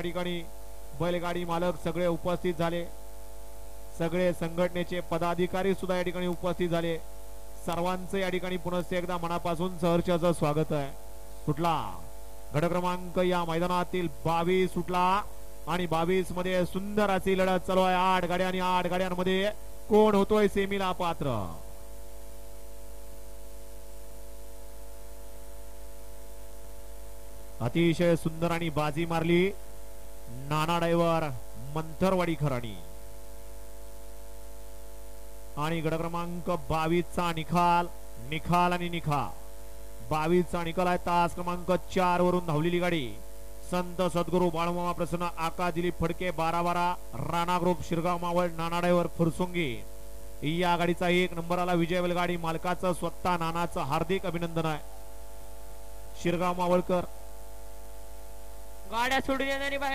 ठिकाणी बैलगाडी मालक सगळे उपस्थित झाले, सगळे संघटनेचे पदाधिकारी सुद्धा या ठिकाणी उपस्थित झाले. सर्वांचं या ठिकाणी पुनश्च एकदा मनापासून सहर्षाचं स्वागत आहे. सुटला गट क्रमांक या मैदानातील 22 सुटला आणि 22 मध्ये सुंदर अशी लढत चालू आहे. 8 गाड्या आणि 8 गाड्यांमध्ये कोण होतोय सेमीला पात्र. अतिशय सुंदर आणि बाजी मारली नाना ड्रायव्हर मंथरवाडी खराणी. आणि गट क्रमांक 22 चा निकाल आणि निकाल 22 चा निकाल आहे. तास क्रमांक 4 वरून धावलेली गाडी संत सद्गुरू बाळमामा प्रसन्न आका दिलीप फडके 12-12 राणा ग्रुप शिरगाव मावळ नाना ड्रायव्हर फुरसुंगी या गाडीचा 1 नंबरला विजय बैलगाडी मालकाचं स्वतः नानाचं हार्दिक अभिनंदन आहे. शिरगाव मावळकर गाड्या सोडून येणारी बाहेर